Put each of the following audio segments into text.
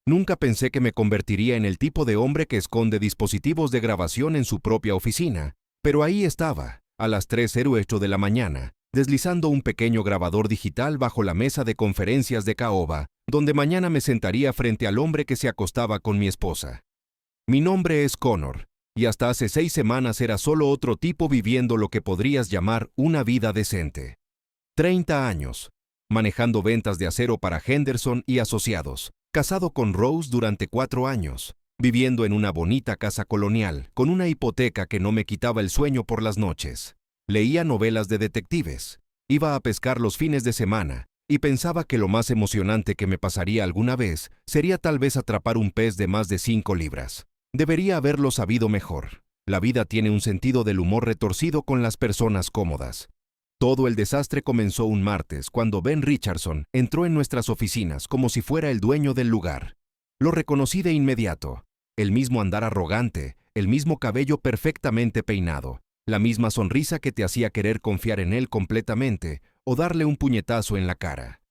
Nunca pensé que me convertiría en el tipo de hombre que esconde dispositivos de grabación en su propia oficina, pero ahí estaba, a las 3:08 de la mañana, deslizando un pequeño grabador digital bajo la mesa de conferencias de caoba, donde mañana me sentaría frente al hombre que se acostaba con mi esposa. Mi nombre es Connor, y hasta hace 6 semanas era solo otro tipo viviendo lo que podrías llamar una vida decente. 30 años, manejando ventas de acero para Henderson y Asociados, casado con Rose durante 4 años, viviendo en una bonita casa colonial, con una hipoteca que no me quitaba el sueño por las noches. Leía novelas de detectives, iba a pescar los fines de semana, y pensaba que lo más emocionante que me pasaría alguna vez sería tal vez atrapar un pez de más de 5 libras. Debería haberlo sabido mejor. La vida tiene un sentido del humor retorcido con las personas cómodas. Todo el desastre comenzó un martes cuando Ben Richardson entró en nuestras oficinas como si fuera el dueño del lugar. Lo reconocí de inmediato. El mismo andar arrogante, el mismo cabello perfectamente peinado, la misma sonrisa que te hacía querer confiar en él completamente o darle un puñetazo en la cara.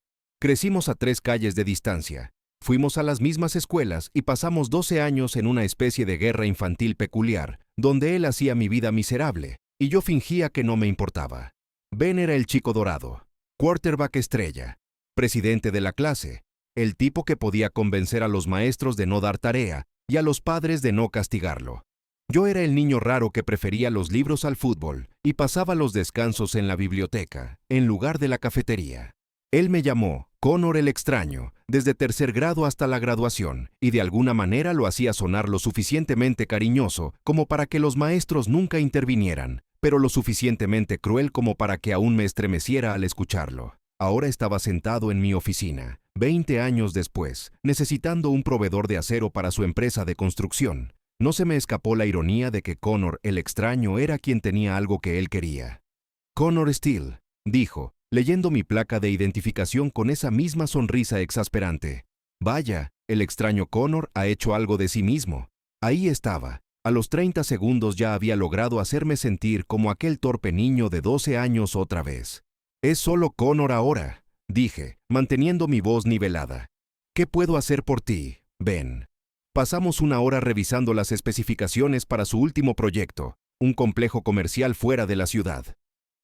Crecimos a 3 calles de distancia. Fuimos a las mismas escuelas y pasamos 12 años en una especie de guerra infantil peculiar, donde él hacía mi vida miserable y yo fingía que no me importaba. Ben era el chico dorado, quarterback estrella, presidente de la clase, el tipo que podía convencer a los maestros de no dar tarea y a los padres de no castigarlo. Yo era el niño raro que prefería los libros al fútbol y pasaba los descansos en la biblioteca, en lugar de la cafetería. Él me llamó Connor el extraño, desde 3er grado hasta la graduación, y de alguna manera lo hacía sonar lo suficientemente cariñoso como para que los maestros nunca intervinieran, pero lo suficientemente cruel como para que aún me estremeciera al escucharlo. Ahora estaba sentado en mi oficina, 20 años después, necesitando un proveedor de acero para su empresa de construcción. No se me escapó la ironía de que Connor el extraño era quien tenía algo que él quería. Connor Steele, dijo, leyendo mi placa de identificación con esa misma sonrisa exasperante. Vaya, el extraño Connor ha hecho algo de sí mismo. Ahí estaba. A los 30 segundos ya había logrado hacerme sentir como aquel torpe niño de 12 años otra vez. Es solo Connor ahora, dije, manteniendo mi voz nivelada. ¿Qué puedo hacer por ti, Ben? Pasamos 1 hora revisando las especificaciones para su último proyecto, un complejo comercial fuera de la ciudad.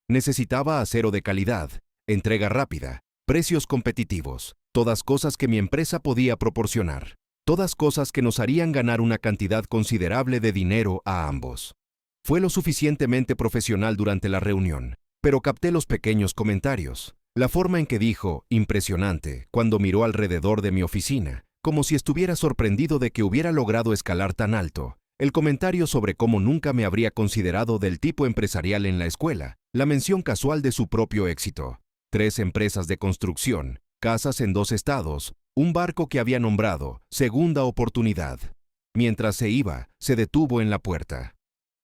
Necesitaba acero de calidad, entrega rápida, precios competitivos, todas cosas que mi empresa podía proporcionar. Todas cosas que nos harían ganar una cantidad considerable de dinero a ambos. Fue lo suficientemente profesional durante la reunión, pero capté los pequeños comentarios. La forma en que dijo, impresionante, cuando miró alrededor de mi oficina, como si estuviera sorprendido de que hubiera logrado escalar tan alto. El comentario sobre cómo nunca me habría considerado del tipo empresarial en la escuela. La mención casual de su propio éxito. 3 empresas de construcción, casas en 2 estados, un barco que había nombrado Segunda Oportunidad. Mientras se iba, se detuvo en la puerta.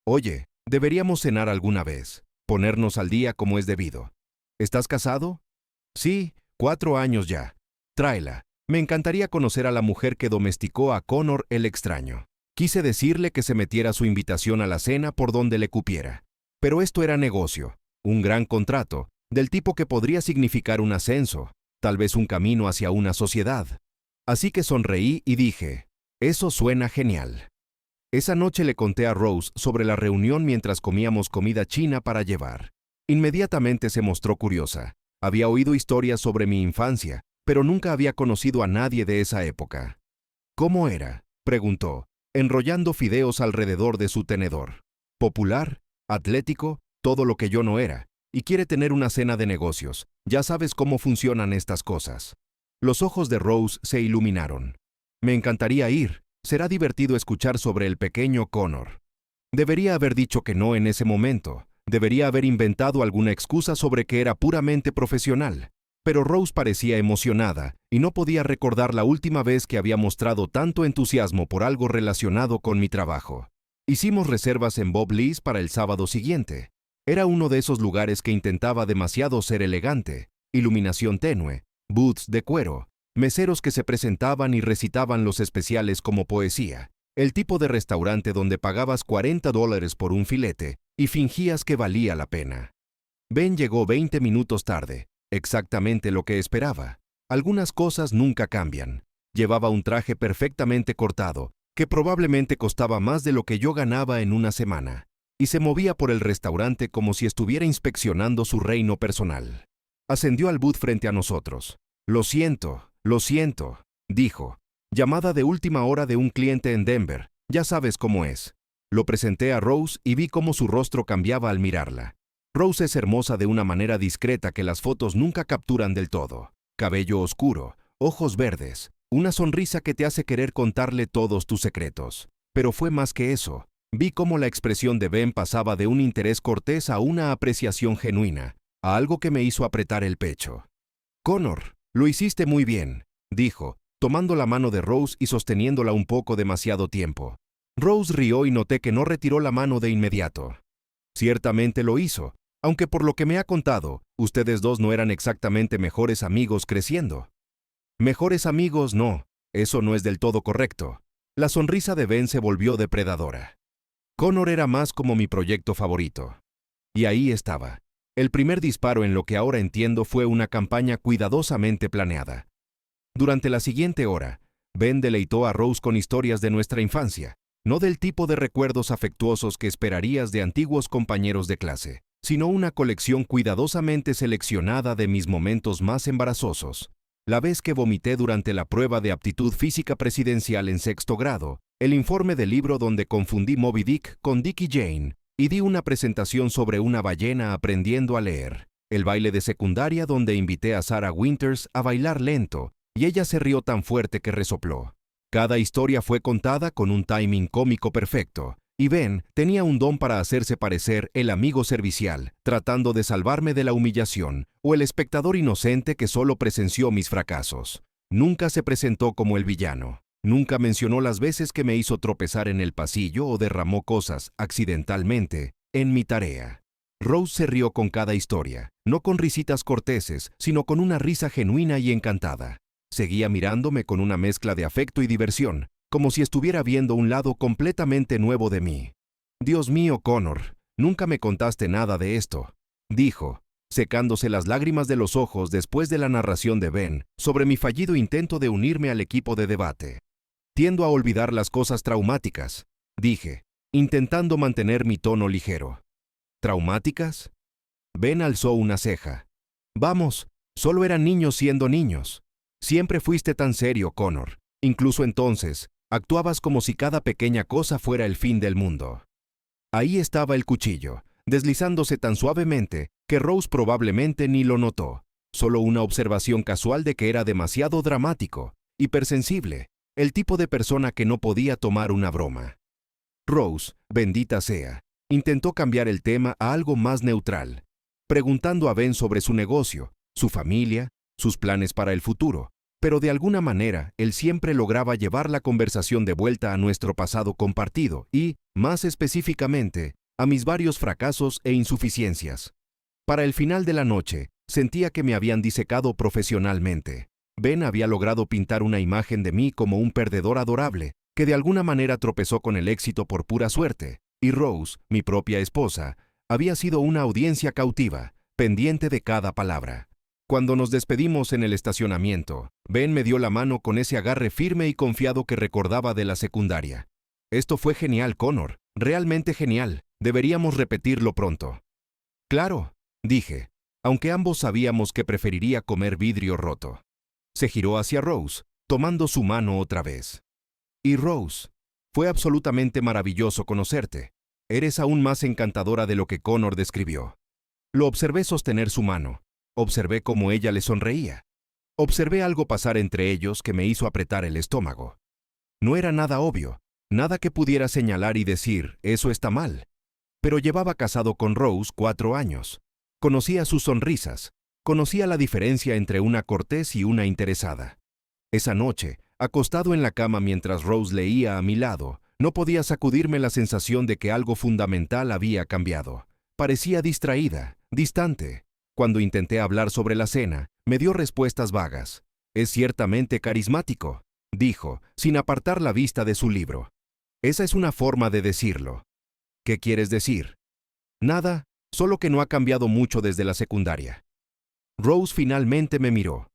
Oye, deberíamos cenar alguna vez, ponernos al día como es debido. ¿Estás casado? Sí, 4 años ya. Tráela. Me encantaría conocer a la mujer que domesticó a Connor el extraño. Quise decirle que se metiera su invitación a la cena por donde le cupiera. Pero esto era negocio, un gran contrato, del tipo que podría significar un ascenso, tal vez un camino hacia una sociedad. Así que sonreí y dije, eso suena genial. Esa noche le conté a Rose sobre la reunión mientras comíamos comida china para llevar. Inmediatamente se mostró curiosa. Había oído historias sobre mi infancia, pero nunca había conocido a nadie de esa época. ¿Cómo era?, preguntó, enrollando fideos alrededor de su tenedor. Popular, atlético, todo lo que yo no era. Y quiere tener una cena de negocios. Ya sabes cómo funcionan estas cosas. Los ojos de Rose se iluminaron. Me encantaría ir. Será divertido escuchar sobre el pequeño Connor. Debería haber dicho que no en ese momento. Debería haber inventado alguna excusa sobre que era puramente profesional. Pero Rose parecía emocionada y no podía recordar la última vez que había mostrado tanto entusiasmo por algo relacionado con mi trabajo. Hicimos reservas en Bob Lee's para el sábado siguiente. Era uno de esos lugares que intentaba demasiado ser elegante, iluminación tenue, booths de cuero, meseros que se presentaban y recitaban los especiales como poesía, el tipo de restaurante donde pagabas $40 por un filete y fingías que valía la pena. Ben llegó 20 minutos tarde, exactamente lo que esperaba. Algunas cosas nunca cambian. Llevaba un traje perfectamente cortado, que probablemente costaba más de lo que yo ganaba en una semana, y se movía por el restaurante como si estuviera inspeccionando su reino personal. Ascendió al booth frente a nosotros. Lo siento, dijo. Llamada de última hora de un cliente en Denver, ya sabes cómo es. Lo presenté a Rose y vi cómo su rostro cambiaba al mirarla. Rose es hermosa de una manera discreta que las fotos nunca capturan del todo. Cabello oscuro, ojos verdes, una sonrisa que te hace querer contarle todos tus secretos. Pero fue más que eso. Vi cómo la expresión de Ben pasaba de un interés cortés a una apreciación genuina, a algo que me hizo apretar el pecho. Connor, lo hiciste muy bien, dijo, tomando la mano de Rose y sosteniéndola un poco demasiado tiempo. Rose rió y noté que no retiró la mano de inmediato. Ciertamente lo hizo, aunque por lo que me ha contado, ustedes dos no eran exactamente mejores amigos creciendo. Mejores amigos no, eso no es del todo correcto. La sonrisa de Ben se volvió depredadora. Connor era más como mi proyecto favorito. Y ahí estaba. El primer disparo en lo que ahora entiendo fue una campaña cuidadosamente planeada. Durante la siguiente hora, Ben deleitó a Rose con historias de nuestra infancia, no del tipo de recuerdos afectuosos que esperarías de antiguos compañeros de clase, sino una colección cuidadosamente seleccionada de mis momentos más embarazosos. La vez que vomité durante la prueba de aptitud física presidencial en sexto grado, el informe del libro donde confundí Moby Dick con Dick y Jane, y di una presentación sobre una ballena aprendiendo a leer, el baile de secundaria donde invité a Sarah Winters a bailar lento, y ella se rió tan fuerte que resopló. Cada historia fue contada con un timing cómico perfecto, y Ben tenía un don para hacerse parecer el amigo servicial, tratando de salvarme de la humillación, o el espectador inocente que solo presenció mis fracasos. Nunca se presentó como el villano. Nunca mencionó las veces que me hizo tropezar en el pasillo o derramó cosas, accidentalmente, en mi tarea. Rose se rió con cada historia, no con risitas corteses, sino con una risa genuina y encantada. Seguía mirándome con una mezcla de afecto y diversión, como si estuviera viendo un lado completamente nuevo de mí. Dios mío, Connor, nunca me contaste nada de esto, dijo, secándose las lágrimas de los ojos después de la narración de Ben sobre mi fallido intento de unirme al equipo de debate. Tiendo a olvidar las cosas traumáticas, dije, intentando mantener mi tono ligero. ¿Traumáticas? Ben alzó una ceja. Vamos, solo eran niños siendo niños. Siempre fuiste tan serio, Connor. Incluso entonces, actuabas como si cada pequeña cosa fuera el fin del mundo. Ahí estaba el cuchillo, deslizándose tan suavemente que Rose probablemente ni lo notó. Solo una observación casual de que era demasiado dramático, hipersensible, el tipo de persona que no podía tomar una broma. Rose, bendita sea, intentó cambiar el tema a algo más neutral, preguntando a Ben sobre su negocio, su familia, sus planes para el futuro, pero de alguna manera él siempre lograba llevar la conversación de vuelta a nuestro pasado compartido y, más específicamente, a mis varios fracasos e insuficiencias. Para el final de la noche, sentía que me habían disecado profesionalmente. Ben había logrado pintar una imagen de mí como un perdedor adorable, que de alguna manera tropezó con el éxito por pura suerte, y Rose, mi propia esposa, había sido una audiencia cautiva, pendiente de cada palabra. Cuando nos despedimos en el estacionamiento, Ben me dio la mano con ese agarre firme y confiado que recordaba de la secundaria. Esto fue genial, Connor, realmente genial. Deberíamos repetirlo pronto. Claro, dije, aunque ambos sabíamos que preferiría comer vidrio roto. Se giró hacia Rose, tomando su mano otra vez. Y Rose, fue absolutamente maravilloso conocerte. Eres aún más encantadora de lo que Connor describió. Lo observé sostener su mano. Observé cómo ella le sonreía. Observé algo pasar entre ellos que me hizo apretar el estómago. No era nada obvio, nada que pudiera señalar y decir, eso está mal. Pero llevaba casado con Rose 4 años. Conocía sus sonrisas, conocía la diferencia entre una cortés y una interesada. Esa noche, acostado en la cama mientras Rose leía a mi lado, no podía sacudirme la sensación de que algo fundamental había cambiado. Parecía distraída, distante. Cuando intenté hablar sobre la cena, me dio respuestas vagas. Es ciertamente carismático, dijo, sin apartar la vista de su libro. Esa es una forma de decirlo. ¿Qué quieres decir? Nada, solo que no ha cambiado mucho desde la secundaria. Rose finalmente me miró.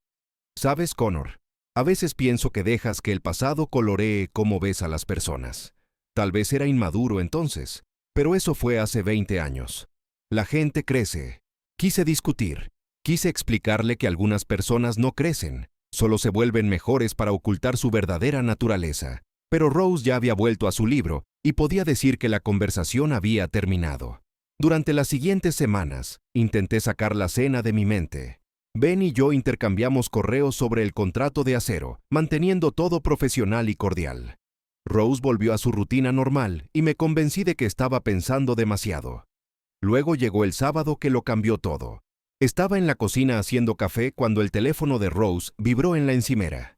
¿Sabes, Connor? A veces pienso que dejas que el pasado coloree cómo ves a las personas. Tal vez era inmaduro entonces, pero eso fue hace 20 años. La gente crece. Quise discutir. Quise explicarle que algunas personas no crecen, solo se vuelven mejores para ocultar su verdadera naturaleza. Pero Rose ya había vuelto a su libro y podía decir que la conversación había terminado. Durante las siguientes semanas, intenté sacar la cena de mi mente. Ben y yo intercambiamos correos sobre el contrato de acero, manteniendo todo profesional y cordial. Rose volvió a su rutina normal y me convencí de que estaba pensando demasiado. Luego llegó el sábado que lo cambió todo. Estaba en la cocina haciendo café cuando el teléfono de Rose vibró en la encimera.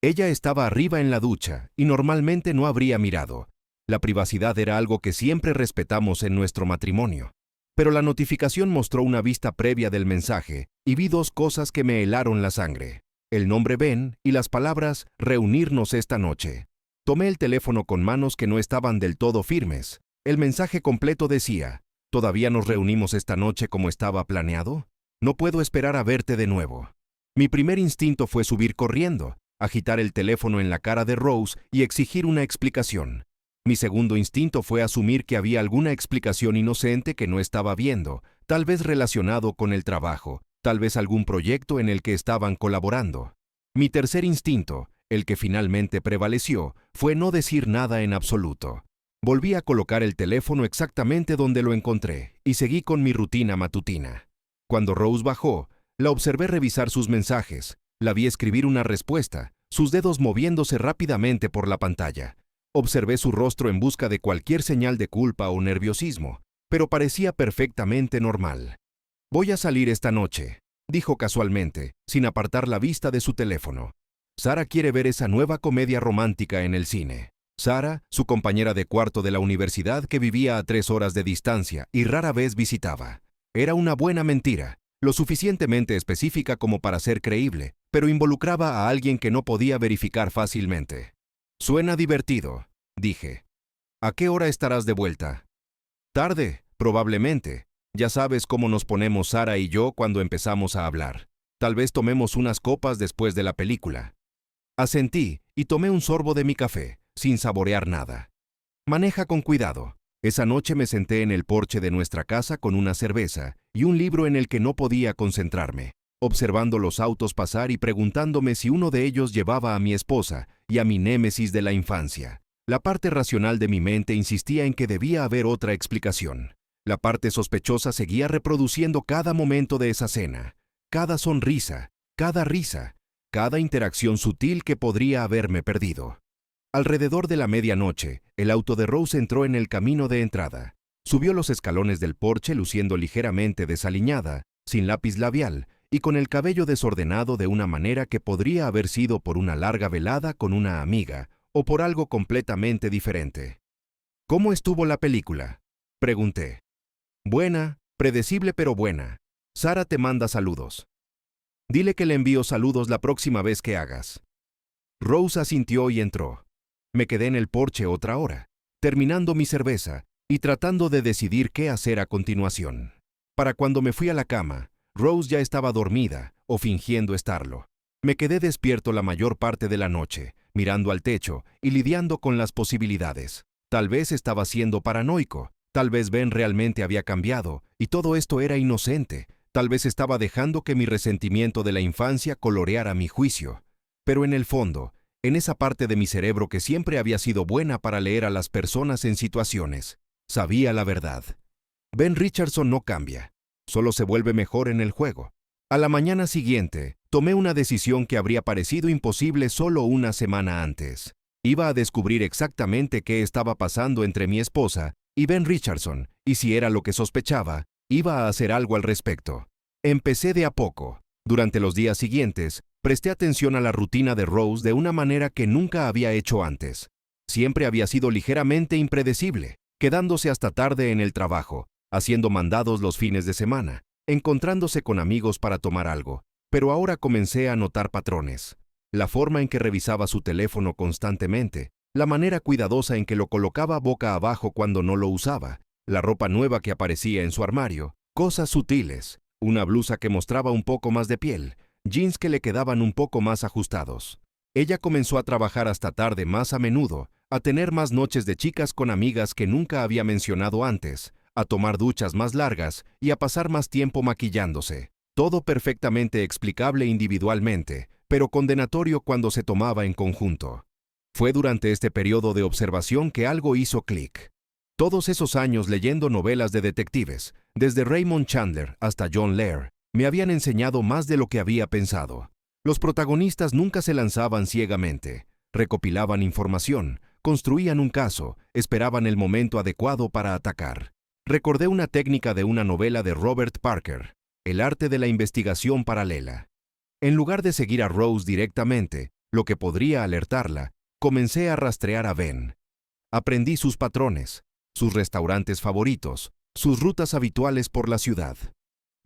Ella estaba arriba en la ducha y normalmente no habría mirado. La privacidad era algo que siempre respetamos en nuestro matrimonio. Pero la notificación mostró una vista previa del mensaje y vi dos cosas que me helaron la sangre. El nombre Ben y las palabras «reunirnos esta noche». Tomé el teléfono con manos que no estaban del todo firmes. El mensaje completo decía: ¿todavía nos reunimos esta noche como estaba planeado? No puedo esperar a verte de nuevo. Mi primer instinto fue subir corriendo, agitar el teléfono en la cara de Rose y exigir una explicación. Mi segundo instinto fue asumir que había alguna explicación inocente que no estaba viendo, tal vez relacionado con el trabajo, tal vez algún proyecto en el que estaban colaborando. Mi tercer instinto, el que finalmente prevaleció, fue no decir nada en absoluto. Volví a colocar el teléfono exactamente donde lo encontré y seguí con mi rutina matutina. Cuando Rose bajó, la observé revisar sus mensajes, la vi escribir una respuesta, sus dedos moviéndose rápidamente por la pantalla. Observé su rostro en busca de cualquier señal de culpa o nerviosismo, pero parecía perfectamente normal. «Voy a salir esta noche», dijo casualmente, sin apartar la vista de su teléfono. Sara quiere ver esa nueva comedia romántica en el cine. Sara, su compañera de cuarto de la universidad que vivía a 3 horas de distancia y rara vez visitaba. Era una buena mentira, lo suficientemente específica como para ser creíble, pero involucraba a alguien que no podía verificar fácilmente. «Suena divertido», dije. «¿A qué hora estarás de vuelta?» «Tarde, probablemente. Ya sabes cómo nos ponemos Sara y yo cuando empezamos a hablar. Tal vez tomemos unas copas después de la película». Asentí y tomé un sorbo de mi café, sin saborear nada. «Maneja con cuidado». Esa noche me senté en el porche de nuestra casa con una cerveza y un libro en el que no podía concentrarme, observando los autos pasar y preguntándome si uno de ellos llevaba a mi esposa y a mi némesis de la infancia. La parte racional de mi mente insistía en que debía haber otra explicación. La parte sospechosa seguía reproduciendo cada momento de esa cena, cada sonrisa, cada risa, cada interacción sutil que podría haberme perdido. Alrededor de la medianoche, el auto de Rose entró en el camino de entrada. Subió los escalones del porche luciendo ligeramente desaliñada, sin lápiz labial y con el cabello desordenado de una manera que podría haber sido por una larga velada con una amiga o por algo completamente diferente. «¿Cómo estuvo la película?», pregunté. «Buena, predecible pero buena. Sara te manda saludos. Dile que le envío saludos la próxima vez que hagas». Rose asintió y entró. Me quedé en el porche otra hora, terminando mi cerveza y tratando de decidir qué hacer a continuación. Para cuando me fui a la cama, Rose ya estaba dormida o fingiendo estarlo. Me quedé despierto la mayor parte de la noche, mirando al techo y lidiando con las posibilidades. Tal vez estaba siendo paranoico, tal vez Ben realmente había cambiado y todo esto era inocente, tal vez estaba dejando que mi resentimiento de la infancia coloreara mi juicio. Pero en el fondo, en esa parte de mi cerebro que siempre había sido buena para leer a las personas en situaciones, sabía la verdad. Ben Richardson no cambia, solo se vuelve mejor en el juego. A la mañana siguiente, tomé una decisión que habría parecido imposible solo una semana antes. Iba a descubrir exactamente qué estaba pasando entre mi esposa y Ben Richardson, y si era lo que sospechaba, iba a hacer algo al respecto. Empecé de a poco. Durante los días siguientes, presté atención a la rutina de Rose de una manera que nunca había hecho antes. Siempre había sido ligeramente impredecible, quedándose hasta tarde en el trabajo, haciendo mandados los fines de semana, encontrándose con amigos para tomar algo. Pero ahora comencé a notar patrones. La forma en que revisaba su teléfono constantemente, la manera cuidadosa en que lo colocaba boca abajo cuando no lo usaba, la ropa nueva que aparecía en su armario, cosas sutiles, una blusa que mostraba un poco más de piel, jeans que le quedaban un poco más ajustados. Ella comenzó a trabajar hasta tarde más a menudo, a tener más noches de chicas con amigas que nunca había mencionado antes, a tomar duchas más largas y a pasar más tiempo maquillándose. Todo perfectamente explicable individualmente, pero condenatorio cuando se tomaba en conjunto. Fue durante este periodo de observación que algo hizo clic. Todos esos años leyendo novelas de detectives, desde Raymond Chandler hasta John Lair, me habían enseñado más de lo que había pensado. Los protagonistas nunca se lanzaban ciegamente, recopilaban información, construían un caso, esperaban el momento adecuado para atacar. Recordé una técnica de una novela de Robert Parker, El arte de la investigación paralela. En lugar de seguir a Rose directamente, lo que podría alertarla, comencé a rastrear a Ben. Aprendí sus patrones, sus restaurantes favoritos, sus rutas habituales por la ciudad.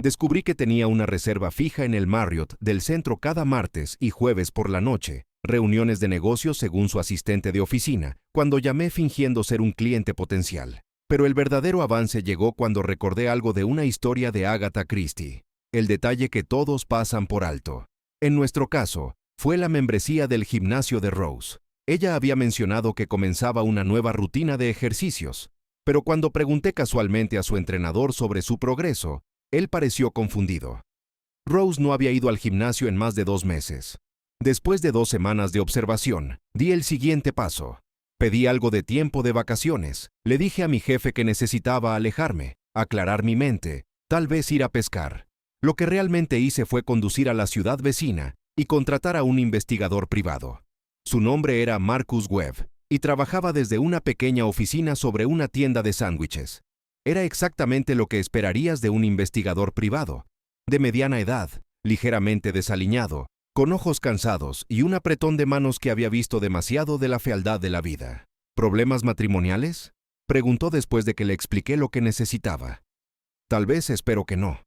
Descubrí que tenía una reserva fija en el Marriott del centro cada martes y jueves por la noche, reuniones de negocios según su asistente de oficina, cuando llamé fingiendo ser un cliente potencial. Pero el verdadero avance llegó cuando recordé algo de una historia de Agatha Christie, el detalle que todos pasan por alto. En nuestro caso, fue la membresía del gimnasio de Rose. Ella había mencionado que comenzaba una nueva rutina de ejercicios, pero cuando pregunté casualmente a su entrenador sobre su progreso, él pareció confundido. Rose no había ido al gimnasio en más de 2 meses. Después de 2 semanas de observación, di el siguiente paso. Pedí algo de tiempo de vacaciones. Le dije a mi jefe que necesitaba alejarme, aclarar mi mente, tal vez ir a pescar. Lo que realmente hice fue conducir a la ciudad vecina y contratar a un investigador privado. Su nombre era Marcus Webb, y trabajaba desde una pequeña oficina sobre una tienda de sándwiches. Era exactamente lo que esperarías de un investigador privado, de mediana edad, ligeramente desaliñado, con ojos cansados y un apretón de manos que había visto demasiado de la fealdad de la vida. ¿Problemas matrimoniales?, preguntó después de que le expliqué lo que necesitaba. Tal vez, espero que no.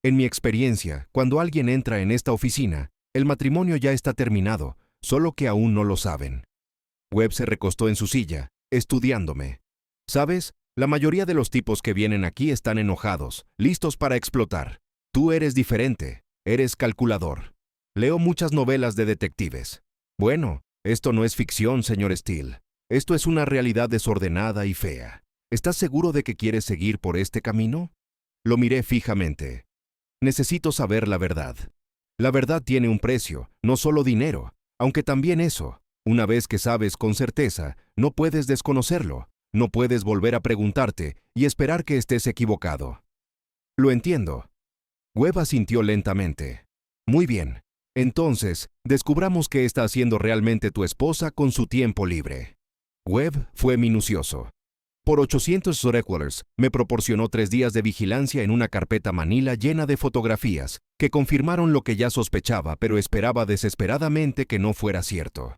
En mi experiencia, cuando alguien entra en esta oficina, el matrimonio ya está terminado, solo que aún no lo saben. Webb se recostó en su silla, estudiándome. ¿Sabes? La mayoría de los tipos que vienen aquí están enojados, listos para explotar. Tú eres diferente, eres calculador. Leo muchas novelas de detectives. Bueno, esto no es ficción, señor Steele. Esto es una realidad desordenada y fea. ¿Estás seguro de que quieres seguir por este camino? Lo miré fijamente. Necesito saber la verdad. La verdad tiene un precio, no solo dinero, aunque también eso. Una vez que sabes con certeza, no puedes desconocerlo. No puedes volver a preguntarte y esperar que estés equivocado. Lo entiendo. Webb asintió lentamente. Muy bien. Entonces, descubramos qué está haciendo realmente tu esposa con su tiempo libre. Webb fue minucioso. Por $800 me proporcionó 3 días de vigilancia en una carpeta Manila llena de fotografías que confirmaron lo que ya sospechaba, pero esperaba desesperadamente que no fuera cierto.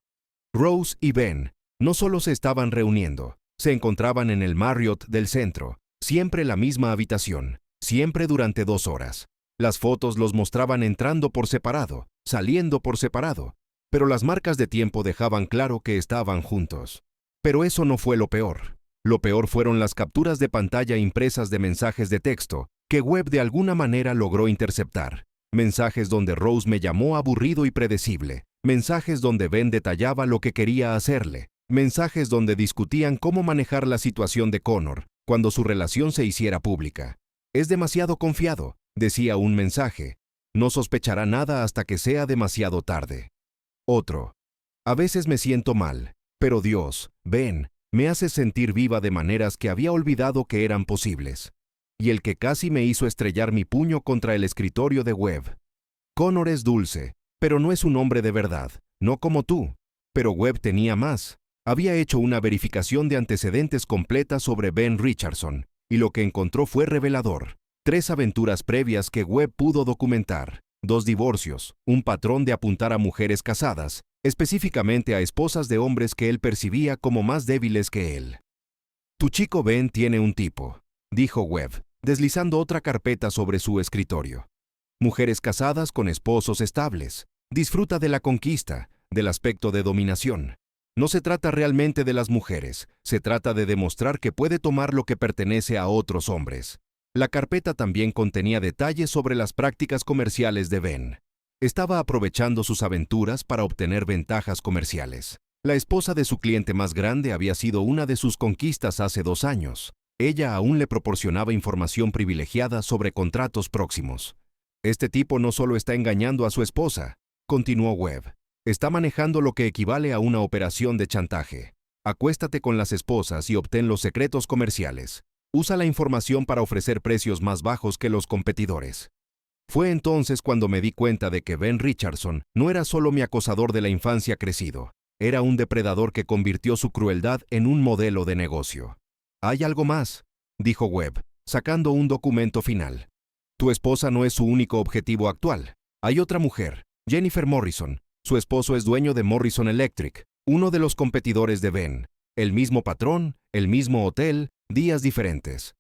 Rose y Ben no solo se estaban reuniendo, se encontraban en el Marriott del centro, siempre la misma habitación, siempre durante 2 horas. Las fotos los mostraban entrando por separado, saliendo por separado, pero las marcas de tiempo dejaban claro que estaban juntos. Pero eso no fue lo peor. Lo peor fueron las capturas de pantalla impresas de mensajes de texto que Webb de alguna manera logró interceptar. Mensajes donde Rose me llamó aburrido y predecible. Mensajes donde Ben detallaba lo que quería hacerle. Mensajes donde discutían cómo manejar la situación de Connor cuando su relación se hiciera pública. Es demasiado confiado, decía un mensaje. No sospechará nada hasta que sea demasiado tarde. Otro. A veces me siento mal, pero Dios, Ben, me hace sentir viva de maneras que había olvidado que eran posibles. Y el que casi me hizo estrellar mi puño contra el escritorio de Webb. Connor es dulce, pero no es un hombre de verdad, no como tú. Pero Webb tenía más. Había hecho una verificación de antecedentes completa sobre Ben Richardson, y lo que encontró fue revelador. 3 aventuras previas que Webb pudo documentar, 2 divorcios, un patrón de apuntar a mujeres casadas, específicamente a esposas de hombres que él percibía como más débiles que él. Tu chico Ben tiene un tipo, dijo Webb, deslizando otra carpeta sobre su escritorio. Mujeres casadas con esposos estables. Disfruta de la conquista, del aspecto de dominación. No se trata realmente de las mujeres, se trata de demostrar que puede tomar lo que pertenece a otros hombres. La carpeta también contenía detalles sobre las prácticas comerciales de Ben. Estaba aprovechando sus aventuras para obtener ventajas comerciales. La esposa de su cliente más grande había sido una de sus conquistas hace 2 años. Ella aún le proporcionaba información privilegiada sobre contratos próximos. Este tipo no solo está engañando a su esposa, continuó Webb, está manejando lo que equivale a una operación de chantaje. Acuéstate con las esposas y obtén los secretos comerciales. Usa la información para ofrecer precios más bajos que los competidores. Fue entonces cuando me di cuenta de que Ben Richardson no era solo mi acosador de la infancia crecido, era un depredador que convirtió su crueldad en un modelo de negocio. «Hay algo más», dijo Webb, sacando un documento final. «Tu esposa no es su único objetivo actual. Hay otra mujer, Jennifer Morrison. Su esposo es dueño de Morrison Electric, uno de los competidores de Ben. El mismo patrón, el mismo hotel, días diferentes.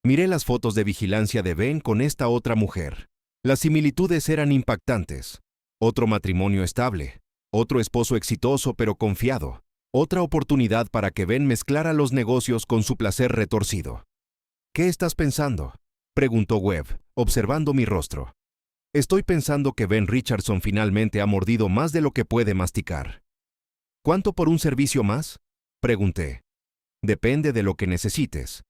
Miré las fotos de vigilancia de Ben con esta otra mujer. Las similitudes eran impactantes. Otro matrimonio estable, otro esposo exitoso pero confiado, otra oportunidad para que Ben mezclara los negocios con su placer retorcido. «¿Qué estás pensando?», preguntó Webb, observando mi rostro. «Estoy pensando que Ben Richardson finalmente ha mordido más de lo que puede masticar». «¿Cuánto por un servicio más?», pregunté. «Depende de lo que necesites.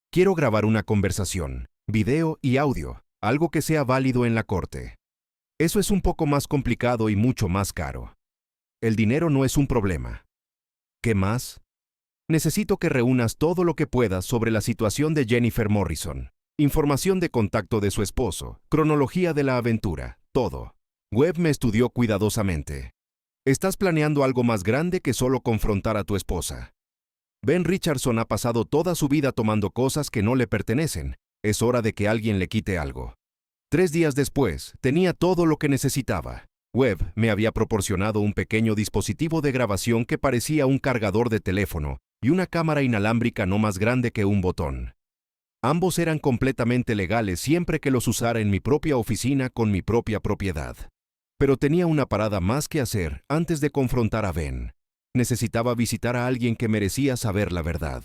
Quiero grabar una conversación, video y audio, algo que sea válido en la corte. Eso es un poco más complicado y mucho más caro. El dinero no es un problema. ¿Qué más? Necesito que reúnas todo lo que puedas sobre la situación de Jennifer Morrison. Información de contacto de su esposo, cronología de la aventura, todo». Webb me estudió cuidadosamente. «Estás planeando algo más grande que solo confrontar a tu esposa. Ben Richardson ha pasado toda su vida tomando cosas que no le pertenecen. Es hora de que alguien le quite algo». 3 días después, tenía todo lo que necesitaba. Webb me había proporcionado un pequeño dispositivo de grabación que parecía un cargador de teléfono y una cámara inalámbrica no más grande que un botón. Ambos eran completamente legales siempre que los usara en mi propia oficina con mi propia propiedad. Pero tenía una parada más que hacer antes de confrontar a Ben. Necesitaba visitar a alguien que merecía saber la verdad.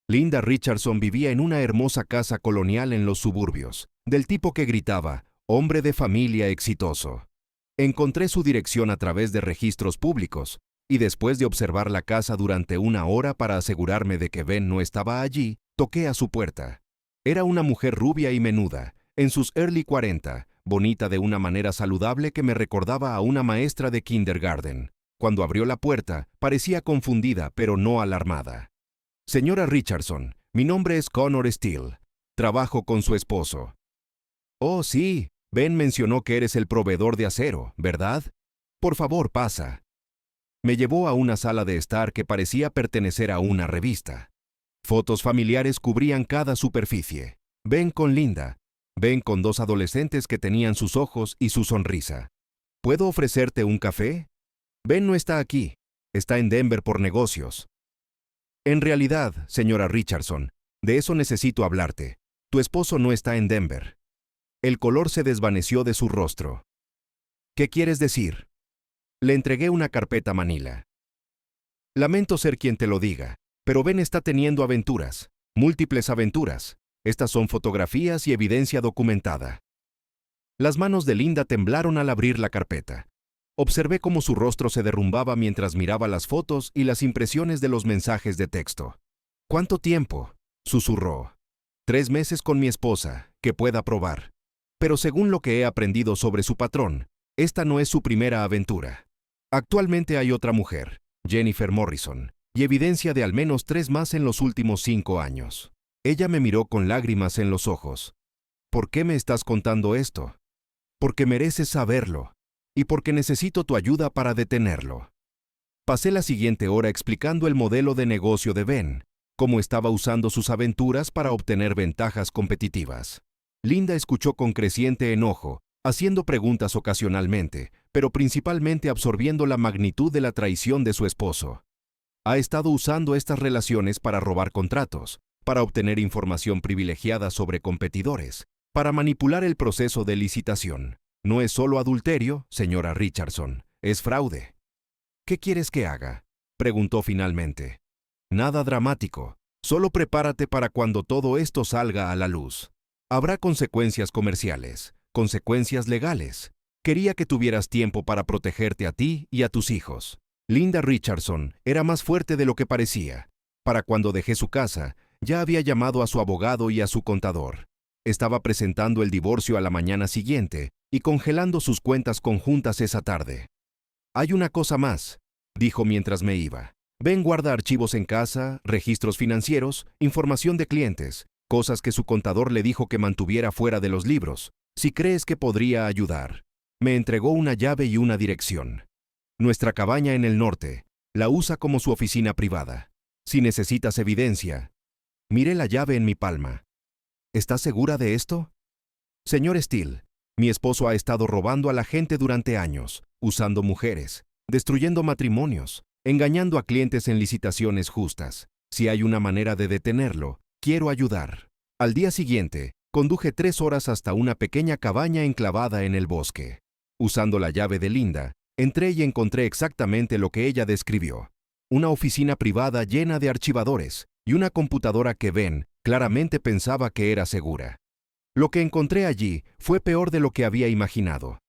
Linda Richardson vivía en una hermosa casa colonial en los suburbios, del tipo que gritaba, «hombre de familia exitoso». Encontré su dirección a través de registros públicos, y después de observar la casa durante 1 hora para asegurarme de que Ben no estaba allí, toqué a su puerta. Era una mujer rubia y menuda, en sus early 40, bonita de una manera saludable que me recordaba a una maestra de kindergarten. Cuando abrió la puerta, parecía confundida pero no alarmada. «Señora Richardson, mi nombre es Connor Steele. Trabajo con su esposo». «Oh, sí, Ben mencionó que eres el proveedor de acero, ¿verdad? Por favor, pasa». Me llevó a una sala de estar que parecía pertenecer a una revista. Fotos familiares cubrían cada superficie. Ben con Linda. Ben con 2 adolescentes que tenían sus ojos y su sonrisa. «¿Puedo ofrecerte un café? Ben no está aquí. Está en Denver por negocios». «En realidad, señora Richardson, de eso necesito hablarte. Tu esposo no está en Denver». El color se desvaneció de su rostro. «¿Qué quieres decir?». Le entregué una carpeta manila. «Lamento ser quien te lo diga, pero Ben está teniendo aventuras, múltiples aventuras. Estas son fotografías y evidencia documentada». Las manos de Linda temblaron al abrir la carpeta. Observé cómo su rostro se derrumbaba mientras miraba las fotos y las impresiones de los mensajes de texto. «¿Cuánto tiempo?», susurró. «3 meses con mi esposa, que pueda probar. Pero según lo que he aprendido sobre su patrón, esta no es su primera aventura. Actualmente hay otra mujer, Jennifer Morrison, y evidencia de al menos 3 más en los últimos 5 años». Ella me miró con lágrimas en los ojos. «¿Por qué me estás contando esto?». «Porque mereces saberlo, y porque necesito tu ayuda para detenerlo». Pasé la siguiente hora explicando el modelo de negocio de Ben, cómo estaba usando sus aventuras para obtener ventajas competitivas. Linda escuchó con creciente enojo, haciendo preguntas ocasionalmente, pero principalmente absorbiendo la magnitud de la traición de su esposo. Ha estado usando estas relaciones para robar contratos, para obtener información privilegiada sobre competidores, para manipular el proceso de licitación. No es solo adulterio, señora Richardson, es fraude. «¿Qué quieres que haga?», preguntó finalmente. «Nada dramático, solo prepárate para cuando todo esto salga a la luz. Habrá consecuencias comerciales, consecuencias legales. Quería que tuvieras tiempo para protegerte a ti y a tus hijos. Linda Richardson era más fuerte de lo que parecía. Para cuando dejé su casa, ya había llamado a su abogado y a su contador. Estaba presentando el divorcio a la mañana siguiente y congelando sus cuentas conjuntas esa tarde. «Hay una cosa más», dijo mientras me iba. «Ben guarda archivos en casa, registros financieros, información de clientes, cosas que su contador le dijo que mantuviera fuera de los libros, si crees que podría ayudar». Me entregó una llave y una dirección. Nuestra cabaña en el norte. La usa como su oficina privada. Si necesitas evidencia. Miré la llave en mi palma. ¿Estás segura de esto? Señor Steele, mi esposo ha estado robando a la gente durante años, usando mujeres, destruyendo matrimonios, engañando a clientes en licitaciones justas. Si hay una manera de detenerlo, quiero ayudar. Al día siguiente, conduje 3 horas hasta una pequeña cabaña enclavada en el bosque. Usando la llave de Linda, entré y encontré exactamente lo que ella describió. Una oficina privada llena de archivadores y una computadora que Ben claramente pensaba que era segura. Lo que encontré allí fue peor de lo que había imaginado.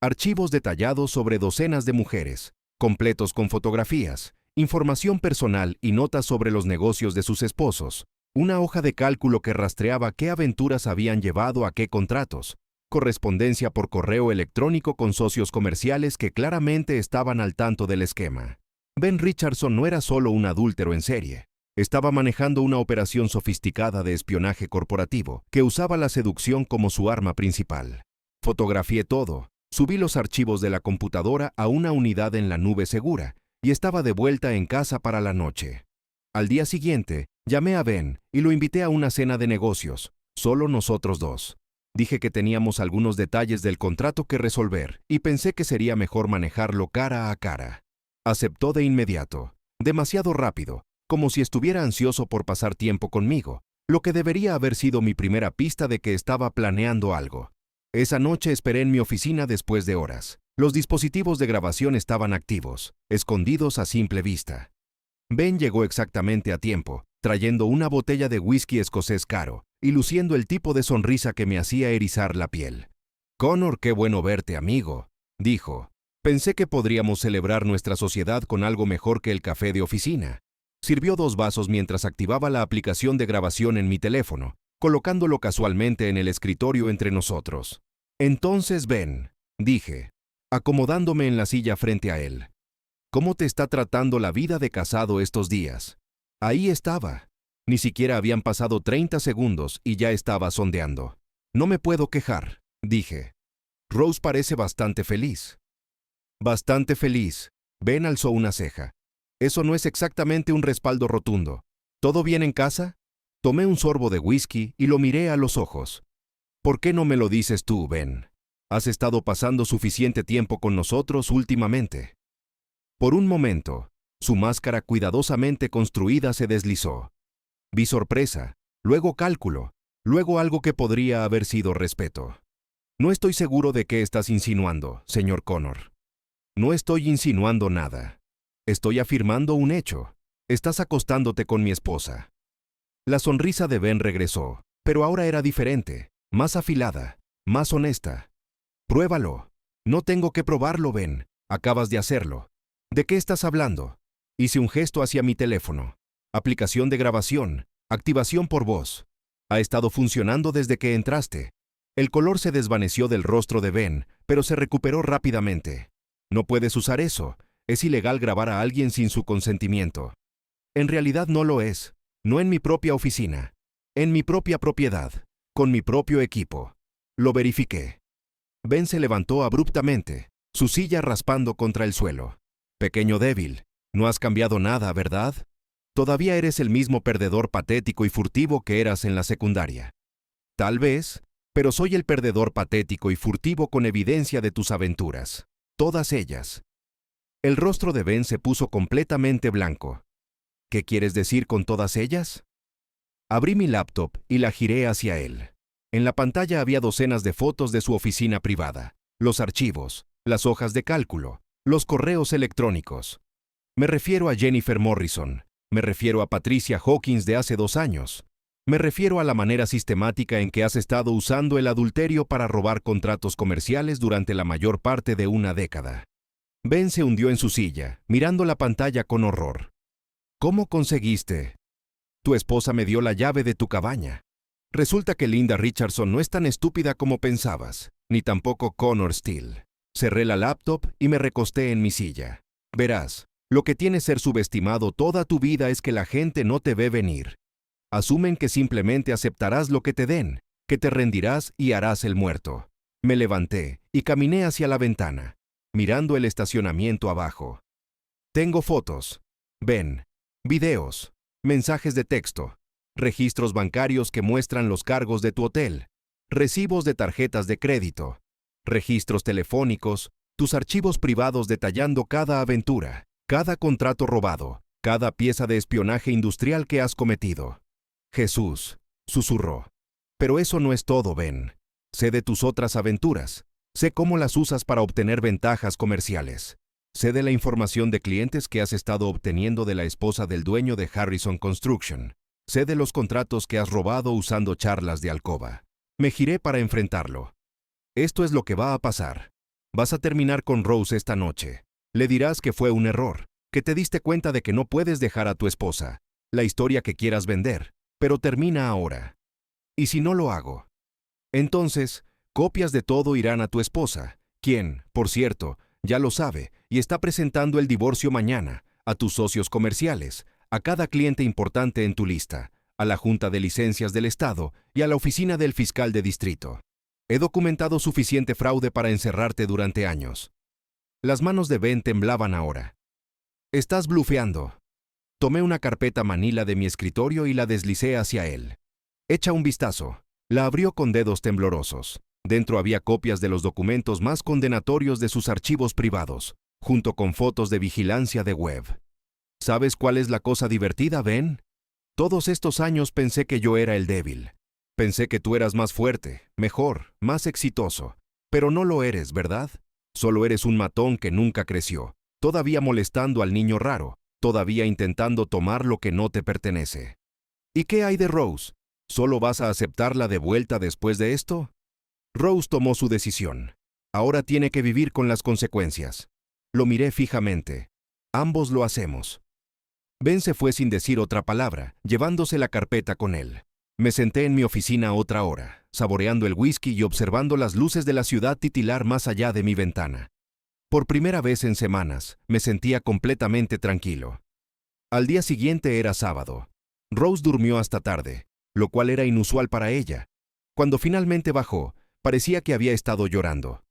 Archivos detallados sobre docenas de mujeres, completos con fotografías, información personal y notas sobre los negocios de sus esposos, una hoja de cálculo que rastreaba qué aventuras habían llevado a qué contratos, correspondencia por correo electrónico con socios comerciales que claramente estaban al tanto del esquema. Ben Richardson no era solo un adúltero en serie. Estaba manejando una operación sofisticada de espionaje corporativo que usaba la seducción como su arma principal. Fotografié todo, subí los archivos de la computadora a una unidad en la nube segura y estaba de vuelta en casa para la noche. Al día siguiente, llamé a Ben y lo invité a una cena de negocios, solo nosotros dos. Dije que teníamos algunos detalles del contrato que resolver y pensé que sería mejor manejarlo cara a cara. Aceptó de inmediato, demasiado rápido, como si estuviera ansioso por pasar tiempo conmigo, lo que debería haber sido mi primera pista de que estaba planeando algo. Esa noche esperé en mi oficina después de horas. Los dispositivos de grabación estaban activos, escondidos a simple vista. Ben llegó exactamente a tiempo, trayendo una botella de whisky escocés caro y luciendo el tipo de sonrisa que me hacía erizar la piel. «Connor, qué bueno verte, amigo», dijo. «Pensé que podríamos celebrar nuestra sociedad con algo mejor que el café de oficina». Sirvió 2 vasos mientras activaba la aplicación de grabación en mi teléfono, colocándolo casualmente en el escritorio entre nosotros. «Entonces, Ben», dije, acomodándome en la silla frente a él. «¿Cómo te está tratando la vida de casado estos días?» Ahí estaba. Ni siquiera habían pasado 30 segundos y ya estaba sondeando. «No me puedo quejar», dije. «Rose parece bastante feliz». «Bastante feliz». Ben alzó una ceja. «Eso no es exactamente un respaldo rotundo. ¿Todo bien en casa?» Tomé un sorbo de whisky y lo miré a los ojos. «¿Por qué no me lo dices tú, Ben? Has estado pasando suficiente tiempo con nosotros últimamente». Por un momento, su máscara cuidadosamente construida se deslizó. Vi sorpresa, luego cálculo, luego algo que podría haber sido respeto. «No estoy seguro de qué estás insinuando, señor Connor». «No estoy insinuando nada. Estoy afirmando un hecho. Estás acostándote con mi esposa». La sonrisa de Ben regresó, pero ahora era diferente, más afilada, más honesta. «Pruébalo». «No tengo que probarlo, Ben. Acabas de hacerlo». «¿De qué estás hablando?» Hice un gesto hacia mi teléfono. «Aplicación de grabación, activación por voz. Ha estado funcionando desde que entraste». El color se desvaneció del rostro de Ben, pero se recuperó rápidamente. «No puedes usar eso. Es ilegal grabar a alguien sin su consentimiento». «En realidad no lo es. No en mi propia oficina. En mi propia propiedad. Con mi propio equipo». Lo verifiqué. Ben se levantó abruptamente, su silla raspando contra el suelo. «Pequeño débil, no has cambiado nada, ¿verdad? Todavía eres el mismo perdedor patético y furtivo que eras en la secundaria». «Tal vez, pero soy el perdedor patético y furtivo con evidencia de tus aventuras. Todas ellas». El rostro de Ben se puso completamente blanco. «¿Qué quieres decir con todas ellas?» Abrí mi laptop y la giré hacia él. En la pantalla había docenas de fotos de su oficina privada, los archivos, las hojas de cálculo, los correos electrónicos. Me refiero a Jennifer Morrison, me refiero a Patricia Hawkins de hace 2 años. Me refiero a la manera sistemática en que has estado usando el adulterio para robar contratos comerciales durante la mayor parte de una década. Ben se hundió en su silla, mirando la pantalla con horror. ¿Cómo conseguiste? Tu esposa me dio la llave de tu cabaña. Resulta que Linda Richardson no es tan estúpida como pensabas, ni tampoco Connor Steele. Cerré la laptop y me recosté en mi silla. Verás, lo que tiene ser subestimado toda tu vida es que la gente no te ve venir. Asumen que simplemente aceptarás lo que te den, que te rendirás y harás el muerto. Me levanté y caminé hacia la ventana, mirando el estacionamiento abajo. Tengo fotos. Ben. Videos. Mensajes de texto. Registros bancarios que muestran los cargos de tu hotel. Recibos de tarjetas de crédito. Registros telefónicos. Tus archivos privados detallando cada aventura, cada contrato robado, cada pieza de espionaje industrial que has cometido. Jesús, susurró. Pero eso no es todo, Ben. Sé de tus otras aventuras. Sé cómo las usas para obtener ventajas comerciales. Sé de la información de clientes que has estado obteniendo de la esposa del dueño de Harrison Construction. Sé de los contratos que has robado usando charlas de alcoba. Me giré para enfrentarlo. Esto es lo que va a pasar. Vas a terminar con Rose esta noche. Le dirás que fue un error, que te diste cuenta de que no puedes dejar a tu esposa, la historia que quieras vender, pero termina ahora. ¿Y si no lo hago? Entonces, copias de todo irán a tu esposa, quien, por cierto, ya lo sabe y está presentando el divorcio mañana, a tus socios comerciales, a cada cliente importante en tu lista, a la Junta de Licencias del Estado y a la oficina del fiscal de distrito. He documentado suficiente fraude para encerrarte durante años. Las manos de Ben temblaban ahora. Estás blufeando. Tomé una carpeta manila de mi escritorio y la deslicé hacia él. Echa un vistazo. La abrió con dedos temblorosos. Dentro había copias de los documentos más condenatorios de sus archivos privados, junto con fotos de vigilancia de web. ¿Sabes cuál es la cosa divertida, Ben? Todos estos años pensé que yo era el débil. Pensé que tú eras más fuerte, mejor, más exitoso. Pero no lo eres, ¿verdad? Solo eres un matón que nunca creció, todavía molestando al niño raro, todavía intentando tomar lo que no te pertenece. ¿Y qué hay de Rose? ¿Solo vas a aceptarla de vuelta después de esto? Rose tomó su decisión. Ahora tiene que vivir con las consecuencias. Lo miré fijamente. Ambos lo hacemos. Ben se fue sin decir otra palabra, llevándose la carpeta con él. Me senté en mi oficina otra hora, saboreando el whisky y observando las luces de la ciudad titilar más allá de mi ventana. Por primera vez en semanas, me sentía completamente tranquilo. Al día siguiente era sábado. Rose durmió hasta tarde, lo cual era inusual para ella. Cuando finalmente bajó, parecía que había estado llorando.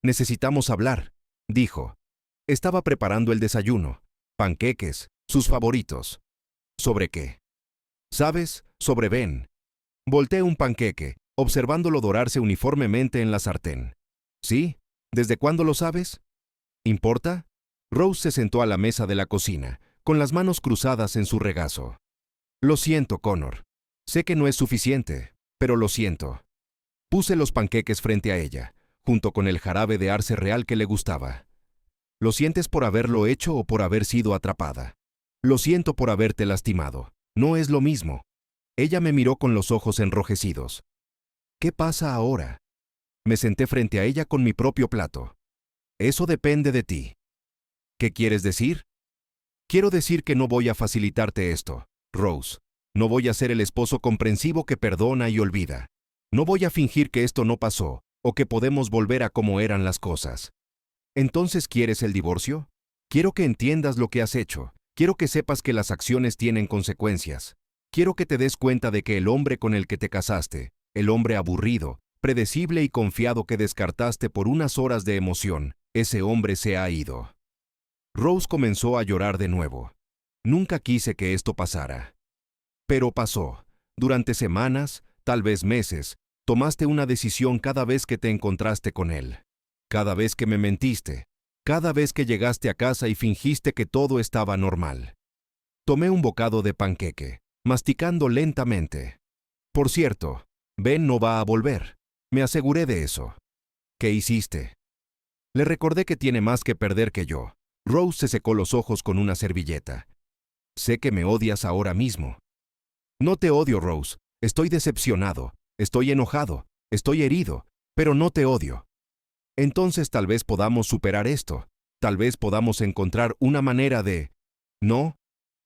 Necesitamos hablar, dijo. Estaba preparando el desayuno, panqueques, sus favoritos. ¿Sobre qué? ¿Sabes? Sobre Ben. Volteé un panqueque, observándolo dorarse uniformemente en la sartén. ¿Sí? ¿Desde cuándo lo sabes? ¿Importa? Rose se sentó a la mesa de la cocina, con las manos cruzadas en su regazo. Lo siento, Connor. Sé que no es suficiente, pero lo siento. Puse los panqueques frente a ella, junto con el jarabe de arce real que le gustaba. ¿Lo sientes por haberlo hecho o por haber sido atrapada? Lo siento por haberte lastimado. No es lo mismo. Ella me miró con los ojos enrojecidos. ¿Qué pasa ahora? Me senté frente a ella con mi propio plato. Eso depende de ti. ¿Qué quieres decir? Quiero decir que no voy a facilitarte esto, Rose. No voy a ser el esposo comprensivo que perdona y olvida. No voy a fingir que esto no pasó, o que podemos volver a como eran las cosas. ¿Entonces quieres el divorcio? Quiero que entiendas lo que has hecho. Quiero que sepas que las acciones tienen consecuencias. Quiero que te des cuenta de que el hombre con el que te casaste, el hombre aburrido, predecible y confiado que descartaste por unas horas de emoción, ese hombre se ha ido. Rose comenzó a llorar de nuevo. Nunca quise que esto pasara. Pero pasó. Durante semanas, tal vez meses, tomaste una decisión cada vez que te encontraste con él. Cada vez que me mentiste. Cada vez que llegaste a casa y fingiste que todo estaba normal. Tomé un bocado de panqueque, masticando lentamente. Por cierto, Ben no va a volver. Me aseguré de eso. ¿Qué hiciste? Le recordé que tiene más que perder que yo. Rose se secó los ojos con una servilleta. Sé que me odias ahora mismo. No te odio, Rose. Estoy decepcionado, estoy enojado, estoy herido, pero no te odio. Entonces tal vez podamos superar esto. Tal vez podamos encontrar una manera de... No,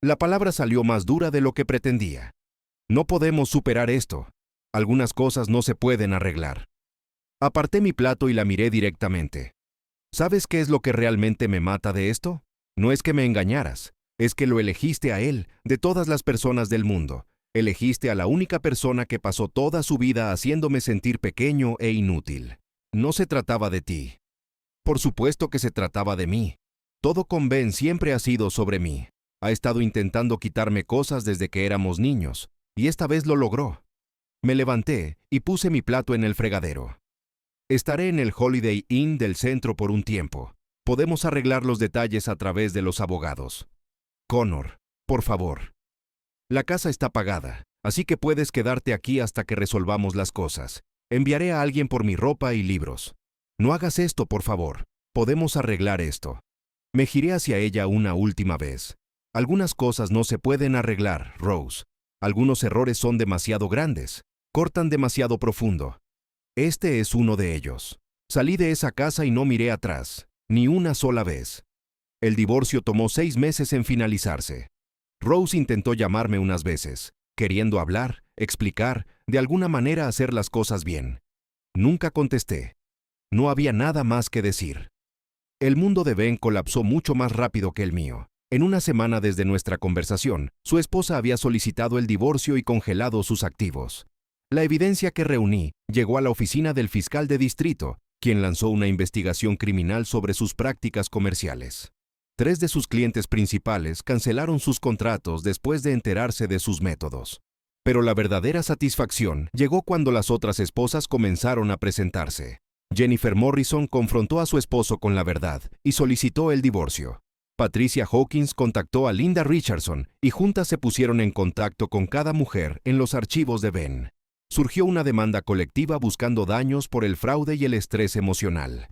la palabra salió más dura de lo que pretendía. No podemos superar esto. Algunas cosas no se pueden arreglar. Aparté mi plato y la miré directamente. ¿Sabes qué es lo que realmente me mata de esto? No es que me engañaras, es que lo elegiste a él de todas las personas del mundo. Elegiste a la única persona que pasó toda su vida haciéndome sentir pequeño e inútil. No se trataba de ti. Por supuesto que se trataba de mí. Todo con Ben siempre ha sido sobre mí. Ha estado intentando quitarme cosas desde que éramos niños, y esta vez lo logró. Me levanté y puse mi plato en el fregadero. Estaré en el Holiday Inn del centro por un tiempo. Podemos arreglar los detalles a través de los abogados. Connor, por favor. La casa está pagada, así que puedes quedarte aquí hasta que resolvamos las cosas. Enviaré a alguien por mi ropa y libros. No hagas esto, por favor. Podemos arreglar esto. Me giré hacia ella una última vez. Algunas cosas no se pueden arreglar, Rose. Algunos errores son demasiado grandes. Cortan demasiado profundo. Este es uno de ellos. Salí de esa casa y no miré atrás, ni una sola vez. El divorcio tomó 6 meses en finalizarse. Rose intentó llamarme unas veces, queriendo hablar, explicar, de alguna manera hacer las cosas bien. Nunca contesté. No había nada más que decir. El mundo de Ben colapsó mucho más rápido que el mío. En una semana desde nuestra conversación, su esposa había solicitado el divorcio y congelado sus activos. La evidencia que reuní llegó a la oficina del fiscal de distrito, quien lanzó una investigación criminal sobre sus prácticas comerciales. 3 de sus clientes principales cancelaron sus contratos después de enterarse de sus métodos. Pero la verdadera satisfacción llegó cuando las otras esposas comenzaron a presentarse. Jennifer Morrison confrontó a su esposo con la verdad y solicitó el divorcio. Patricia Hawkins contactó a Linda Richardson y juntas se pusieron en contacto con cada mujer en los archivos de Ben. Surgió una demanda colectiva buscando daños por el fraude y el estrés emocional.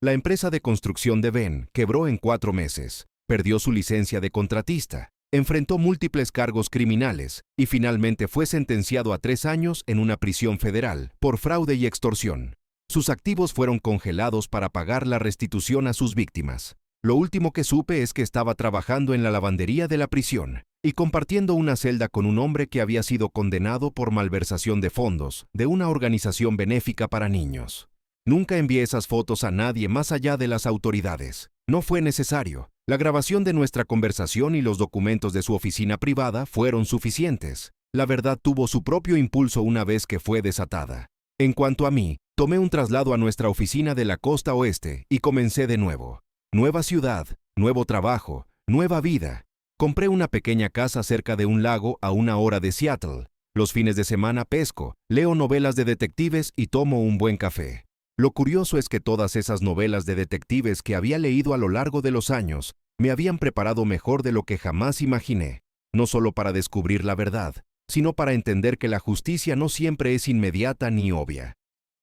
La empresa de construcción de Ben quebró en 4 meses, perdió su licencia de contratista, enfrentó múltiples cargos criminales y finalmente fue sentenciado a 3 años en una prisión federal por fraude y extorsión. Sus activos fueron congelados para pagar la restitución a sus víctimas. Lo último que supe es que estaba trabajando en la lavandería de la prisión y compartiendo una celda con un hombre que había sido condenado por malversación de fondos de una organización benéfica para niños. Nunca envié esas fotos a nadie más allá de las autoridades. No fue necesario. La grabación de nuestra conversación y los documentos de su oficina privada fueron suficientes. La verdad tuvo su propio impulso una vez que fue desatada. En cuanto a mí, tomé un traslado a nuestra oficina de la costa oeste y comencé de nuevo. Nueva ciudad, nuevo trabajo, nueva vida. Compré una pequeña casa cerca de un lago a 1 hora de Seattle. Los fines de semana pesco, leo novelas de detectives y tomo un buen café. Lo curioso es que todas esas novelas de detectives que había leído a lo largo de los años me habían preparado mejor de lo que jamás imaginé, no solo para descubrir la verdad, sino para entender que la justicia no siempre es inmediata ni obvia.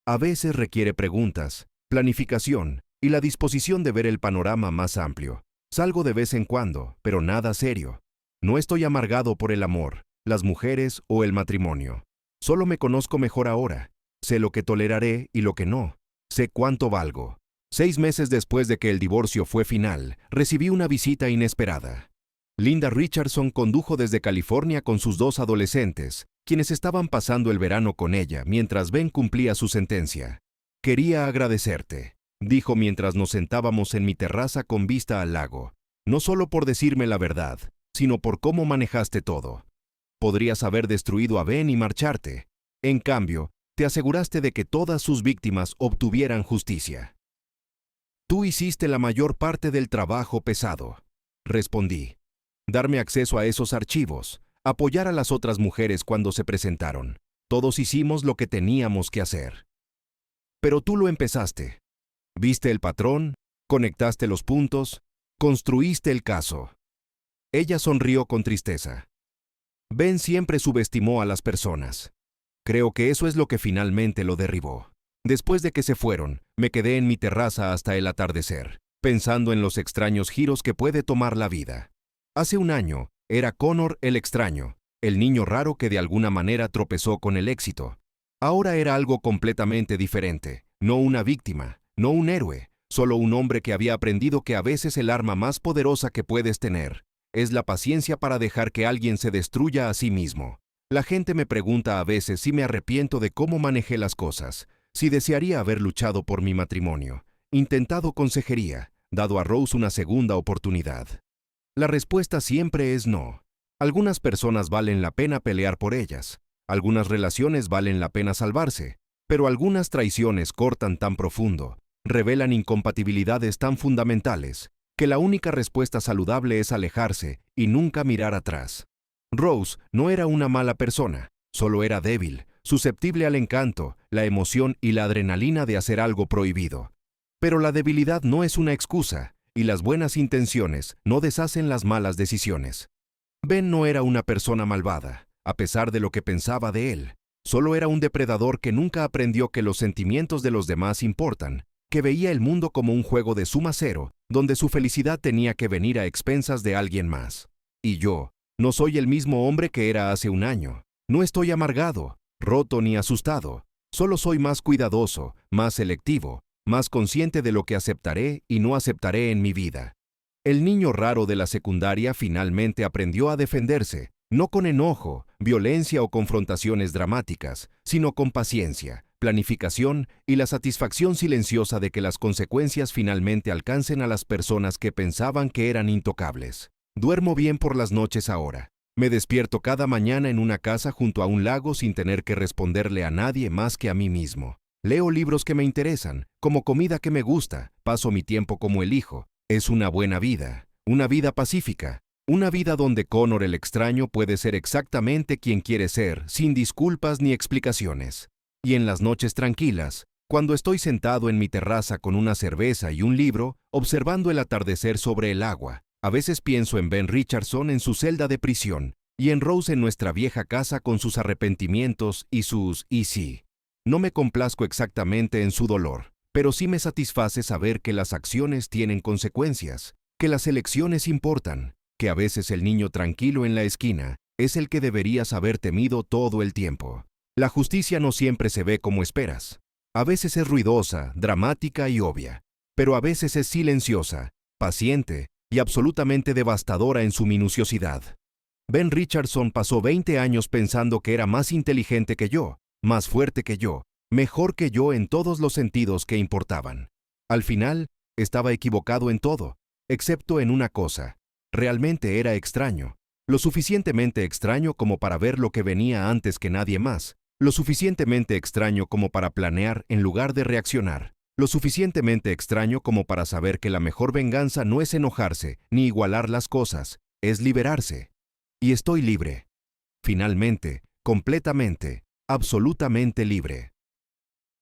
A veces requiere preguntas, planificación y la disposición de ver el panorama más amplio. Salgo de vez en cuando, pero nada serio. No estoy amargado por el amor, las mujeres o el matrimonio. Solo me conozco mejor ahora. Sé lo que toleraré y lo que no. Sé cuánto valgo. 6 meses después de que el divorcio fue final, recibí una visita inesperada. Linda Richardson condujo desde California con sus 2 adolescentes, quienes estaban pasando el verano con ella mientras Ben cumplía su sentencia. Quería agradecerte, dijo mientras nos sentábamos en mi terraza con vista al lago. No solo por decirme la verdad, sino por cómo manejaste todo. Podrías haber destruido a Ben y marcharte. En cambio, te aseguraste de que todas sus víctimas obtuvieran justicia. Tú hiciste la mayor parte del trabajo pesado, respondí. Darme acceso a esos archivos, apoyar a las otras mujeres cuando se presentaron. Todos hicimos lo que teníamos que hacer. Pero tú lo empezaste. Viste el patrón, conectaste los puntos, construiste el caso. Ella sonrió con tristeza. Ben siempre subestimó a las personas. Creo que eso es lo que finalmente lo derribó. Después de que se fueron, me quedé en mi terraza hasta el atardecer, pensando en los extraños giros que puede tomar la vida. Hace un año, era Connor el extraño, el niño raro que de alguna manera tropezó con el éxito. Ahora era algo completamente diferente, no una víctima, no un héroe, solo un hombre que había aprendido que a veces el arma más poderosa que puedes tener es la paciencia para dejar que alguien se destruya a sí mismo. La gente me pregunta a veces si me arrepiento de cómo manejé las cosas, si desearía haber luchado por mi matrimonio, intentado consejería, dado a Rose una segunda oportunidad. La respuesta siempre es no. Algunas personas valen la pena pelear por ellas, algunas relaciones valen la pena salvarse, pero algunas traiciones cortan tan profundo, revelan incompatibilidades tan fundamentales, que la única respuesta saludable es alejarse y nunca mirar atrás. Rose no era una mala persona, solo era débil, susceptible al encanto, la emoción y la adrenalina de hacer algo prohibido. Pero la debilidad no es una excusa, y las buenas intenciones no deshacen las malas decisiones. Ben no era una persona malvada, a pesar de lo que pensaba de él. Solo era un depredador que nunca aprendió que los sentimientos de los demás importan, que veía el mundo como un juego de suma cero, donde su felicidad tenía que venir a expensas de alguien más. Y yo, no soy el mismo hombre que era hace un año. No estoy amargado, roto ni asustado. Solo soy más cuidadoso, más selectivo, más consciente de lo que aceptaré y no aceptaré en mi vida. El niño raro de la secundaria finalmente aprendió a defenderse, no con enojo, violencia o confrontaciones dramáticas, sino con paciencia, planificación y la satisfacción silenciosa de que las consecuencias finalmente alcancen a las personas que pensaban que eran intocables. Duermo bien por las noches ahora. Me despierto cada mañana en una casa junto a un lago sin tener que responderle a nadie más que a mí mismo. Leo libros que me interesan, como comida que me gusta, paso mi tiempo como elijo. Es una buena vida, una vida pacífica, una vida donde Connor el extraño puede ser exactamente quien quiere ser, sin disculpas ni explicaciones. Y en las noches tranquilas, cuando estoy sentado en mi terraza con una cerveza y un libro, observando el atardecer sobre el agua, a veces pienso en Ben Richardson en su celda de prisión, y en Rose en nuestra vieja casa con sus arrepentimientos y sus «y sí». No me complazco exactamente en su dolor, pero sí me satisface saber que las acciones tienen consecuencias, que las elecciones importan, que a veces el niño tranquilo en la esquina es el que deberías haber temido todo el tiempo. La justicia no siempre se ve como esperas. A veces es ruidosa, dramática y obvia, pero a veces es silenciosa, paciente y absolutamente devastadora en su minuciosidad. Ben Richardson pasó 20 años pensando que era más inteligente que yo, más fuerte que yo, mejor que yo en todos los sentidos que importaban. Al final, estaba equivocado en todo, excepto en una cosa. Realmente era extraño, lo suficientemente extraño como para ver lo que venía antes que nadie más, lo suficientemente extraño como para planear en lugar de reaccionar, lo suficientemente extraño como para saber que la mejor venganza no es enojarse ni igualar las cosas, es liberarse. Y estoy libre. Finalmente, completamente, absolutamente libre.